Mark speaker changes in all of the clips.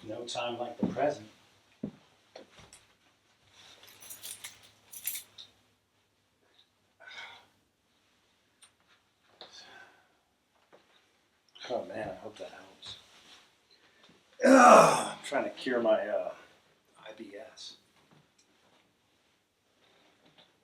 Speaker 1: No time like the present. Oh man, I hope that helps. I'm trying to cure my IBS.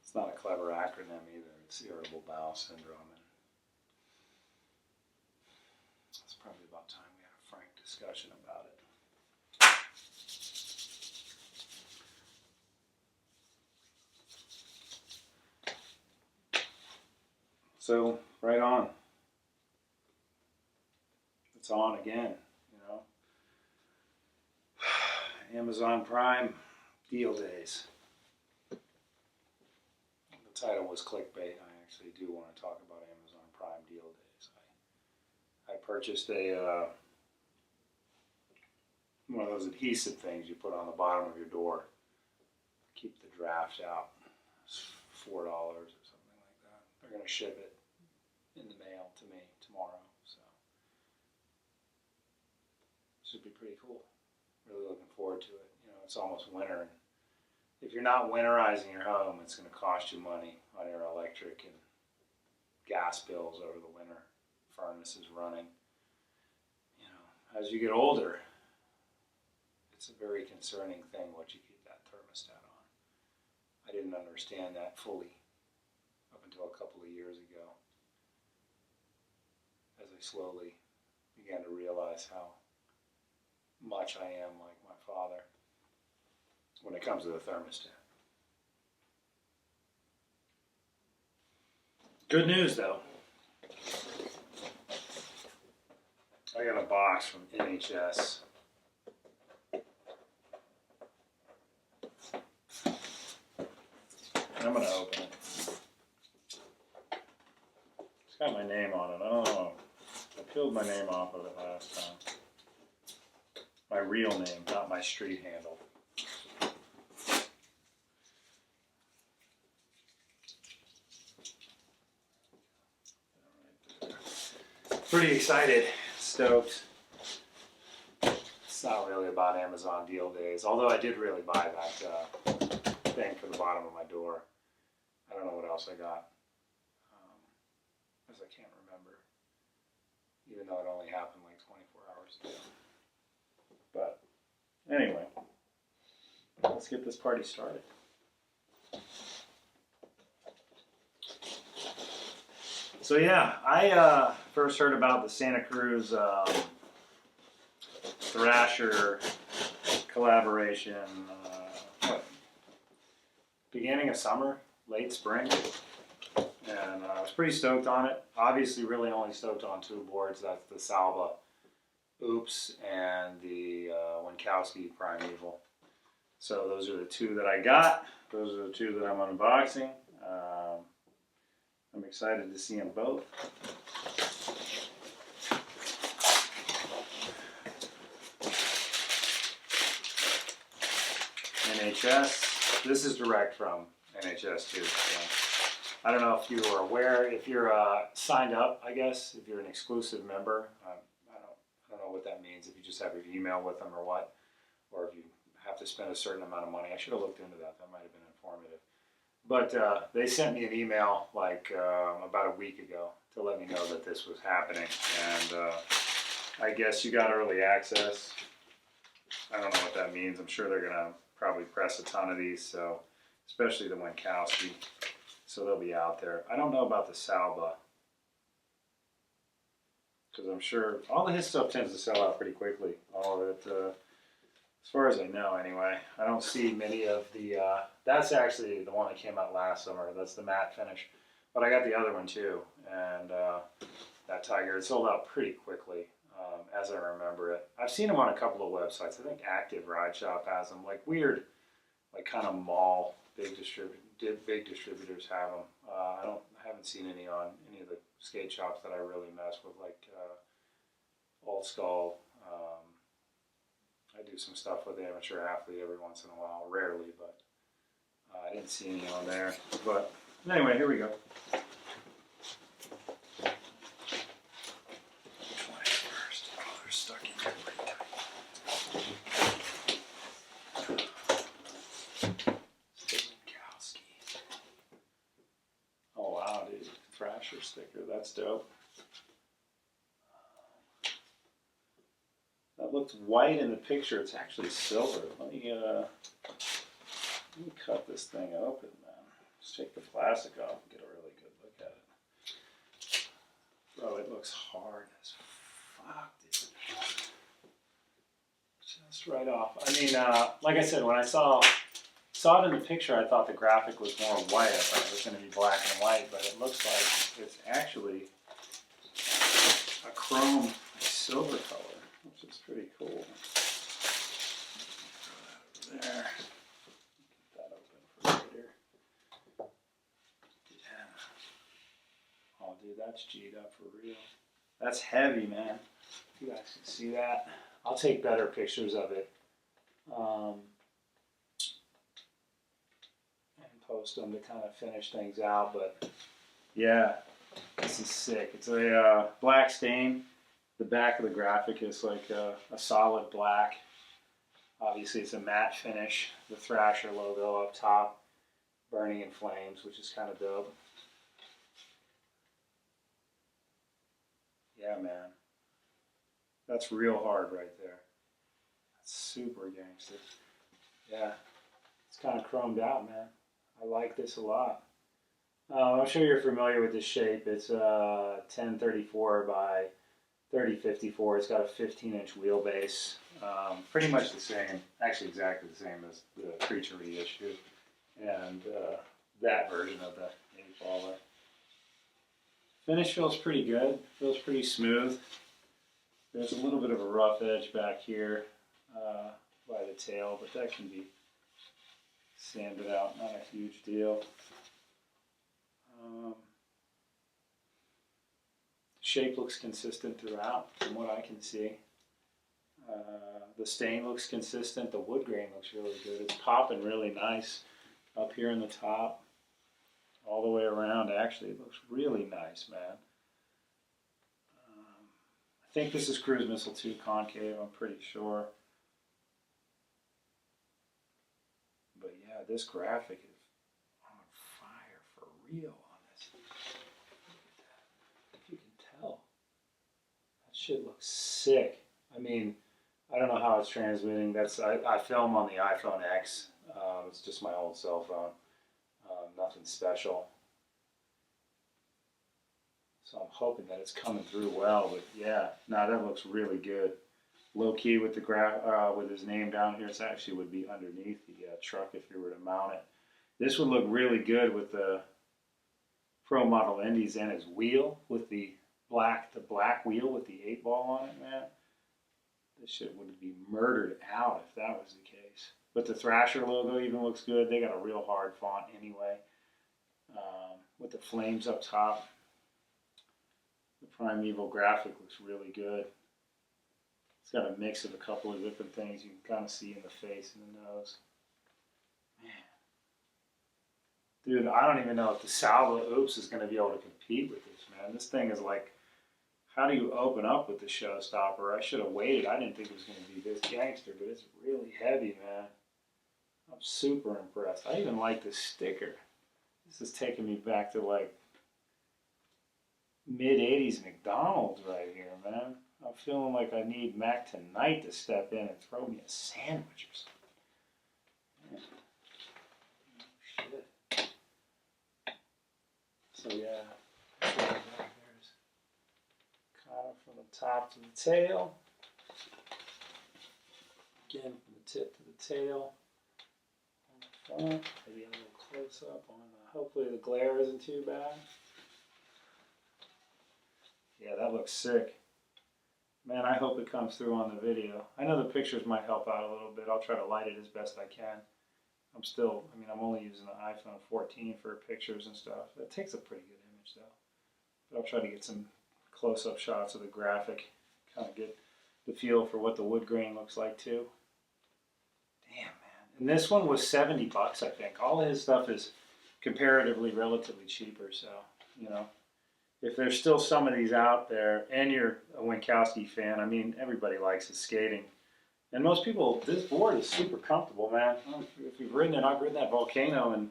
Speaker 1: It's not a clever acronym either. It's irritable bowel syndrome. And it's probably about time we had a frank discussion about it. So, right on. It's on again, you know. Amazon Prime deal days. The title was clickbait. I actually do want to talk about Amazon Prime deal days. I purchased a one of those adhesive things you put on the bottom of your door. Keep the draft out. It's $4 or something like that. They're going to ship it in the mail to me tomorrow. So should be pretty cool. Really looking forward to it. You know, it's almost winter, and if you're not winterizing your home, it's going to cost you money on your electric and gas bills over the winter. Furnace is running. You know, as you get older, it's a very concerning thing what you keep that thermostat on. I didn't understand that fully up until a couple of years ago, as I slowly began to realize how much I am like my father when it comes to the thermostat. Good news though. I got a box from NHS. I'm going to open it. It's got my name on it. I don't know. I peeled my name off of it last time. My real name, not my street handle. Pretty excited, stoked. It's not really about Amazon deal days, although I did really buy that thing for the bottom of my door. I don't know what else I got, because I can't remember, even though it only happened like 24 hours ago. But anyway, let's get this party started. So yeah, I first heard about the Santa Cruz Thrasher collaboration beginning of summer, late spring, and I was pretty stoked on it. Obviously really only stoked on two boards. That's the Salba Oops and the Winkowski Primeval. So those are the two that I got. Those are the two that I'm unboxing. I'm excited to see them both. NHS. This is direct from NHS too. So I don't know if you are aware, if you're signed up, I guess, if you're an exclusive member. I don't know what that means, if you just have your email with them or what, or if you have to spend a certain amount of money. I should have looked into that. That might have been informative. But they sent me an email like about a week ago to let me know that this was happening. And I guess you got early access. I don't know what that means. I'm sure they're going to probably press a ton of these, so especially the Winkowski. So they'll be out there. I don't know about the Salba, because I'm sure all of his stuff tends to sell out pretty quickly. All of it, as far as I know anyway. I don't see many of the, that's actually the one that came out last summer. That's the matte finish. But I got the other one too, and that Tiger, it sold out pretty quickly, as I remember it. I've seen them on a couple of websites. I think Active Ride Shop has them, like weird, like kind of mall, big distributors have them. I haven't seen any on any of the skate shops that I really mess with, like Old Skull. I do some stuff with Amateur Athlete every once in a while, rarely, but I didn't see any on there. But anyway, here we go. Which one is first? Oh, they're stuck in there pretty tight. sticker. That's dope. That looks white in the picture. It's actually silver. Let me cut this thing open, man. Just take the plastic off and get a really good look at it. Bro, it looks hard as fuck, dude. Just right off. I mean, like I said, when I saw it in the picture, I thought the graphic was more white. I thought it was going to be black and white, but it looks like it's actually a chrome silver color, which is pretty cool. Throw that over there. Get that open for later. Yeah. Oh, dude, that's G'd up for real. That's heavy, man. You guys can see that. I'll take better pictures of it. Post them to kind of finish things out, but yeah, this is sick. It's a black stain. The back of the graphic is like a solid black. Obviously, it's a matte finish. The Thrasher logo up top, burning in flames, which is kind of dope. Yeah, man, that's real hard right there. That's super gangster. Yeah, it's kind of chromed out, man. I like this a lot. I'm sure you're familiar with this shape. It's 1034 by 3054. It's got a 15-inch wheelbase. Pretty much the same, actually exactly the same as the Creature reissue and that version of the 8-baller. Finish feels pretty good. Feels pretty smooth. There's a little bit of a rough edge back here by the tail, but that can be sanded out, not a huge deal. Shape looks consistent throughout, from what I can see. The stain looks consistent. The wood grain looks really good. It's popping really nice up here in the top, all the way around. Actually, it looks really nice, man. I think this is Cruise Missile 2 concave. I'm pretty sure. But yeah, this graphic is on fire for real on this. Look at that. If you can tell. That shit looks sick. I mean, I don't know how it's transmitting. I film on the iPhone X. It's just my old cell phone. Nothing special. So I'm hoping that it's coming through well. But yeah, no, that looks really good. Low key with the with his name down here. It actually would be underneath the truck if you were to mount it. This would look really good with the Pro Model Indies and his wheel with the black wheel with the 8-ball on it, man. This shit would be murdered out if that was the case. But the Thrasher logo even looks good. They got a real hard font anyway. With the flames up top. The Primeval graphic looks really good. It's got a mix of a couple of different things you can kind of see in the face and the nose. Man. Dude, I don't even know if the Salba Oops is going to be able to compete with this, man. This thing is like, how do you open up with the showstopper? I should have waited. I didn't think it was going to be this gangster, but it's really heavy, man. I'm super impressed. I even like this sticker. This is taking me back to like mid-80s McDonald's right here, man. I'm feeling like I need Mac tonight to step in and throw me a sandwich or something. Man. Shit. So yeah, there's kind of from the top to the tail. Again, from the tip to the tail. On the front, maybe a little close up on hopefully the glare isn't too bad. Yeah, that looks sick. Man, I hope it comes through on the video. I know the pictures might help out a little bit. I'll try to light it as best I can. I'm only using the iPhone 14 for pictures and stuff. It takes a pretty good image though. But I'll try to get some close-up shots of the graphic. Kind of get the feel for what the wood grain looks like too. Damn, man. And this one was $70, I think. All of his stuff is comparatively relatively cheaper, so, you know. If there's still some of these out there, and you're a Winkowski fan, I mean, everybody likes his skating. And most people, this board is super comfortable, man. If you've ridden it, I've ridden that Volcano, and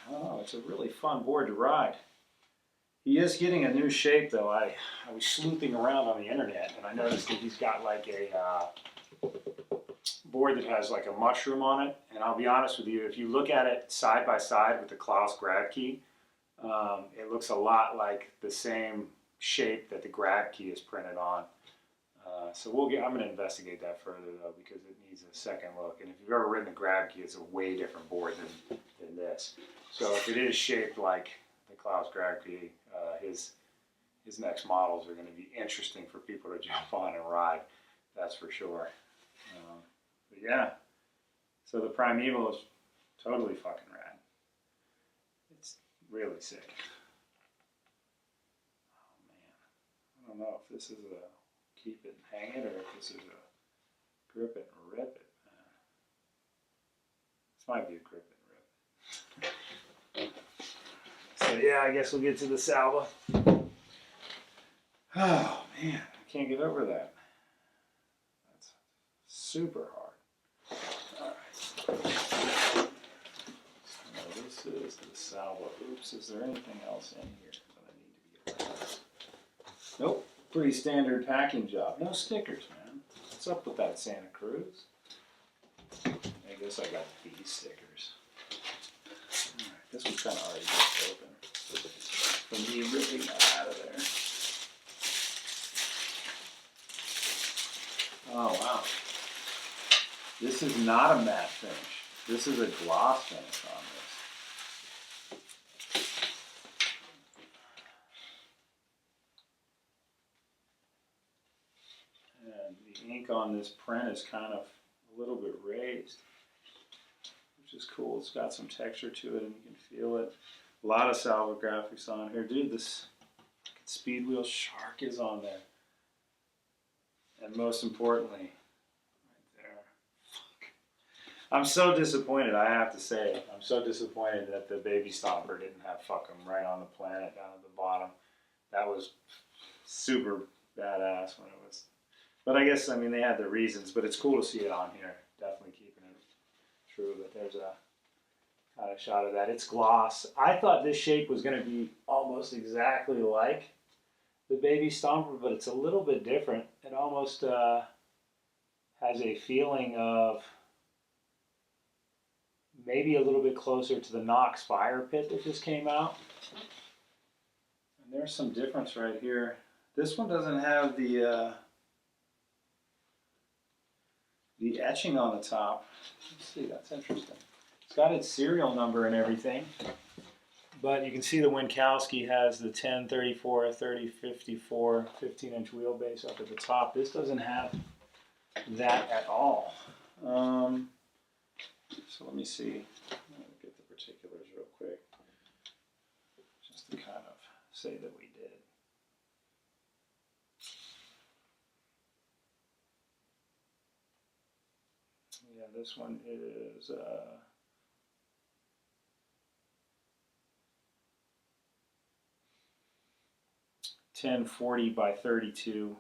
Speaker 1: I don't know, it's a really fun board to ride. He is getting a new shape though. I was sleuthing around on the internet and I noticed that he's got like a board that has like a mushroom on it. And I'll be honest with you, if you look at it side by side with the Klaus grab key, it looks a lot like the same shape that the grab key is printed on. So I'm going to investigate that further though, because it needs a second look. And if you've ever ridden the grab key, it's a way different board than this. So if it is shaped like the Klaus grab key, his next models are going to be interesting for people to jump on and ride. That's for sure. But yeah, so the Primeval is totally fucking rad. It's really sick. Oh man, I don't know if this is a keep it and hang it, or if this is a grip it and rip it. This might be a grip it and rip it. So yeah, I guess we'll get to the Salba. Oh man, I can't get over that. That's super hard. Alright. Now this is the Salba. Oops, is there anything else in here that I need to be aware of? Nope. Pretty standard packing job. No stickers, man. What's up with that Santa Cruz? I guess I got these stickers. Alright, this was kind of already just open. From me ripping that out of there. Oh wow. This is not a matte finish. This is a gloss finish on this. And the ink on this print is kind of a little bit raised, which is cool. It's got some texture to it and you can feel it. A lot of Salba graphics on here. Dude, this speed wheel shark is on there. And most importantly, right there. Fuck. I'm so disappointed, I have to say. I'm so disappointed that the Baby Stomper didn't have fuck 'em right on the planet down at the bottom. That was super badass when it was. But I guess, I mean, they had their reasons, but it's cool to see it on here. Definitely keeping it true, but there's a kind of shot of that. It's gloss. I thought this shape was going to be almost exactly like the Baby Stomper, but it's a little bit different. It almost has a feeling of maybe a little bit closer to the Knox Fire Pit that just came out. And there's some difference right here. This one doesn't have the etching on the top. Let's see, that's interesting. It's got its serial number and everything. But you can see the Winkowski has the 10, 34, 30, 54, 15-inch wheelbase up at the top. This doesn't have that at all. So let me see. I'm going to get the particulars real quick. Just to kind of say that we did. Yeah, this one is 1040 by 32,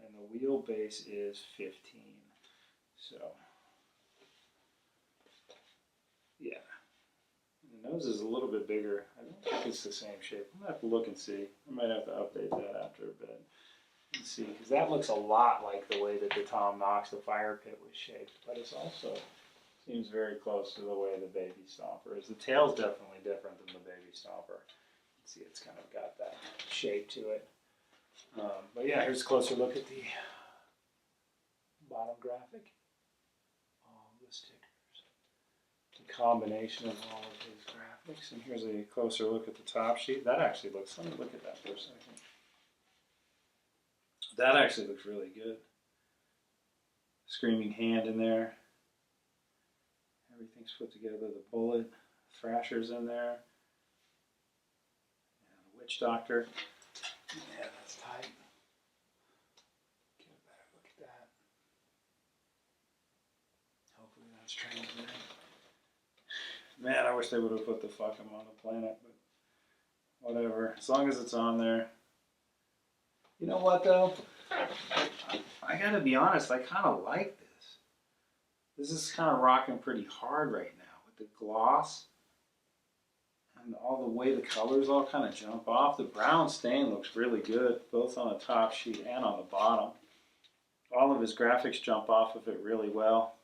Speaker 1: and the wheelbase is 15. So, yeah. And the nose is a little bit bigger. I don't think it's the same shape. I'm gonna have to look and see. I might have to update that after a bit. Let's see, because that looks a lot like the way that the Tom Knox, the Fire Pit, was shaped, but it's also seems very close to the way the Baby Stomper is. The tail's definitely different than the Baby Stomper. See, it's kind of got that shape to it. But yeah, here's a closer look at the bottom graphic. All the stickers. The combination of all of these graphics. And here's a closer look at the top sheet. That actually looks, let me look at that for a second. That actually looks really good. Screaming Hand in there. Everything's put together. The bullet. Thrasher's in there. Doctor. Yeah, that's tight. Get a better look at that. Hopefully that's transmitting. Man, I wish they would have put the fuck 'em on the planet, but whatever. As long as it's on there. You know what though? I gotta be honest, I kind of like this. This is kind of rocking pretty hard right now with the gloss. And all the way the colors all kind of jump off. The brown stain looks really good, both on the top sheet and on the bottom. All of his graphics jump off of it really well.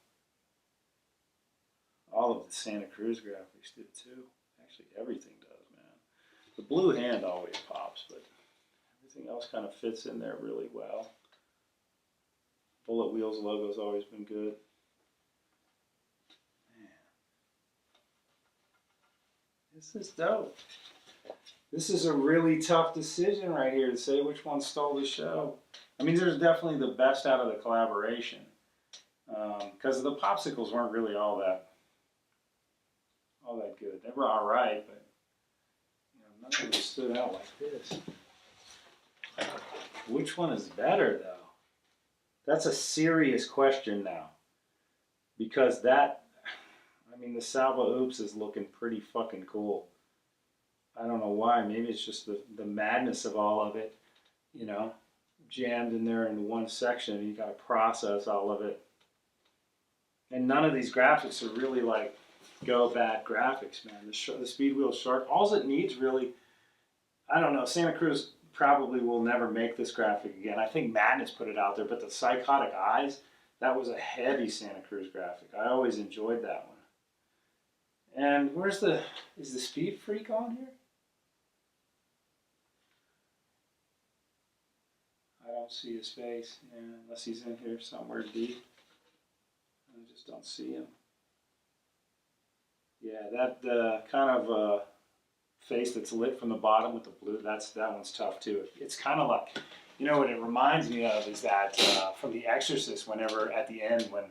Speaker 1: All of the Santa Cruz graphics do too. Actually, everything does, man. The blue hand always pops, but everything else kind of fits in there really well. Bullet Wheels logo's always been good. This is dope. This is a really tough decision right here to say which one stole the show. I mean, there's definitely the best out of the collaboration. Because the popsicles weren't really all that good. They were all right, but none of them stood out like this. Which one is better, though? That's a serious question now. Because the Salba Oops is looking pretty fucking cool. I don't know why. Maybe it's just the madness of all of it, jammed in there into one section. You got to process all of it. And none of these graphics are really like go bad graphics, man. The speed wheel's sharp. All it needs really, I don't know, Santa Cruz probably will never make this graphic again. I think Madness put it out there, but the Psychotic Eyes, that was a heavy Santa Cruz graphic. I always enjoyed that one. And is the Speed Freak on here? I don't see his face, unless he's in here somewhere deep. I just don't see him. Yeah, that kind of face that's lit from the bottom with the blue, that one's tough too. It's kind of like, what it reminds me of is that from The Exorcist, whenever at the end, when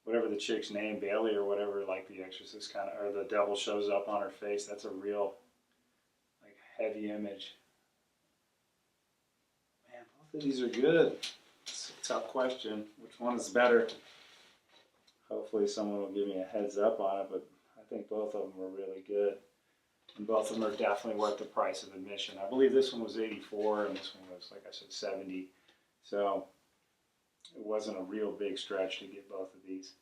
Speaker 1: whatever the chick's name, Bailey or whatever, like The Exorcist kind of, or the devil shows up on her face, that's a real, like, heavy image. Man, both of these are good. It's a tough question. Which one is better? Hopefully someone will give me a heads up on it, but I think both of them are really good. And both of them are definitely worth the price of admission. I believe this one was $84 and this one was, like I said, $70. So it wasn't a real big stretch to get both of these.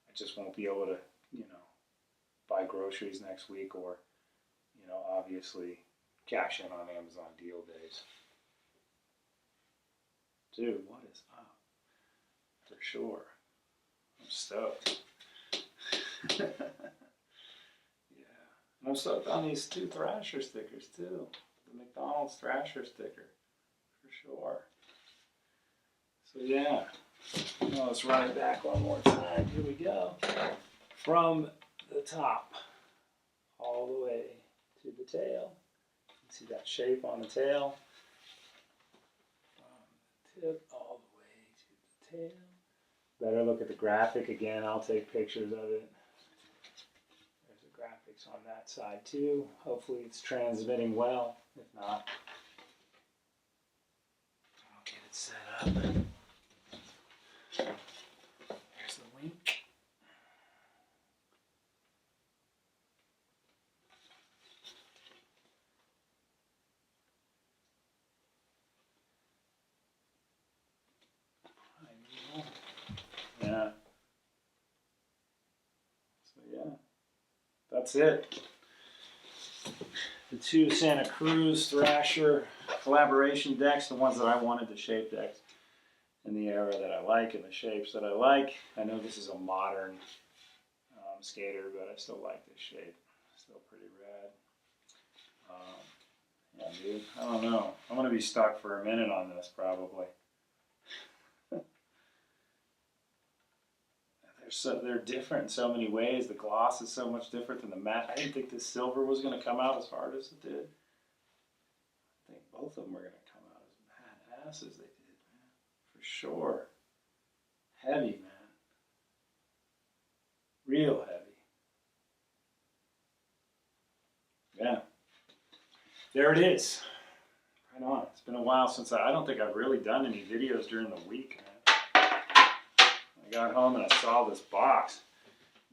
Speaker 1: I just won't be able to, buy groceries next week or, obviously cash in on Amazon deal days. Dude, what is up? For sure. I'm stoked. Yeah. And I'm stoked on these 2 Thrasher stickers too. The McDonald's Thrasher sticker. For sure. So yeah. Well, let's run it back one more time. Here we go. From the top all the way to the tail. You see that shape on the tail? From the tip all the way to the tail. Better look at the graphic again. I'll take pictures of it. There's the graphics on that side too. Hopefully it's transmitting well. If not, I'll get it set up. There's the wink. Yeah. So yeah, that's it. The 2 Santa Cruz Thrasher collaboration decks, the ones that I wanted, the shape decks, in the era that I like and the shapes that I like. I know this is a modern skater, but I still like this shape. Still pretty rad. Yeah, dude, I don't know. I'm going to be stuck for a minute on this probably. They're different in so many ways. The gloss is so much different than the matte. I didn't think this silver was going to come out as hard as it did. I think both of them were going to come out as badass as they did, man. For sure. Heavy, man. Real heavy. Yeah. There it is. Right on. It's been a while since I don't think I've really done any videos during the week, man. I got home and I saw this box.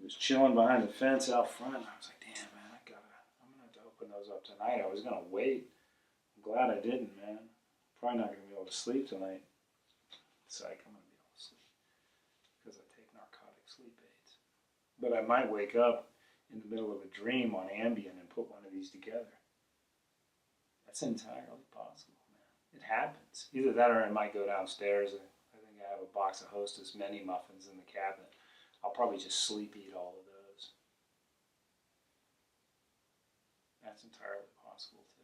Speaker 1: It was chilling behind the fence out front. And I was like, damn, man, I'm going to have to open those up tonight. I was going to wait. I'm glad I didn't, man. Probably not going to be able to sleep tonight. Psych, I'm going to be able to sleep because I take narcotic sleep aids. But I might wake up in the middle of a dream on Ambien and put one of these together. That's entirely possible, man. It happens. Either that or I might go downstairs. I think I have a box of Hostess mini muffins in the cabinet. I'll probably just sleep eat all of those. That's entirely possible too.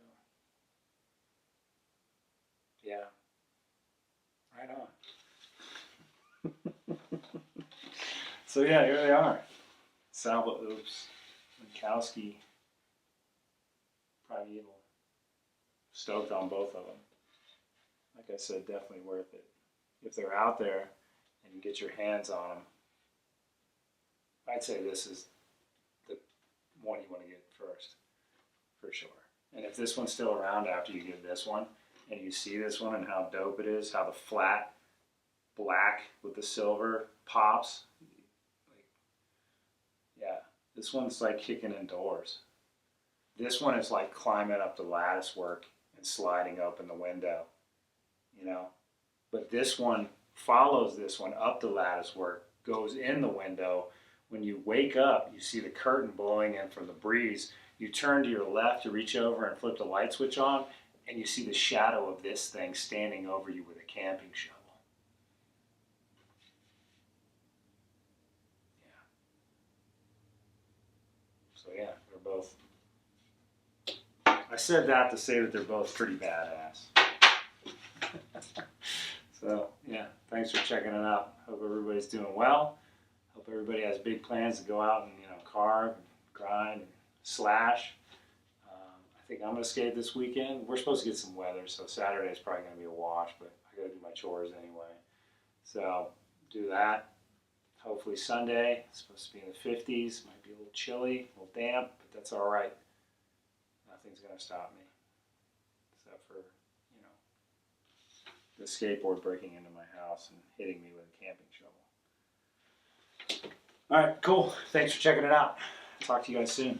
Speaker 1: Yeah. Right on. So yeah, here they are. Salba, oops. Winkowski, Primeval. Stoked on both of them. Like I said, definitely worth it. If they're out there and you get your hands on them, I'd say this is the one you want to get first, for sure. And if this one's still around after you get this one, and you see this one and how dope it is, how the flat black with the silver pops, like, yeah, this one's like kicking indoors. This one is like climbing up the lattice work and sliding open the window, you know. But this one follows this one up the lattice work, goes in the window. When you wake up, you see the curtain blowing in from the breeze. You turn to your left to reach over and flip the light switch on, and you see the shadow of this thing standing over you with a camping shovel. Yeah. So yeah, they're both. I said that to say that they're both pretty badass. So yeah, thanks for checking it out. Hope everybody's doing well. Hope everybody has big plans to go out and carve, and grind, and slash. I think I'm gonna skate this weekend. We're supposed to get some weather, so Saturday is probably gonna be a wash. But I gotta do my chores anyway, so do that. Hopefully Sunday. It's supposed to be in the 50s. Might be a little chilly, a little damp, but that's all right. Nothing's gonna stop me, except for the skateboard breaking into my house and hitting me with a camping shovel. All right, cool. Thanks for checking it out. Talk to you guys soon.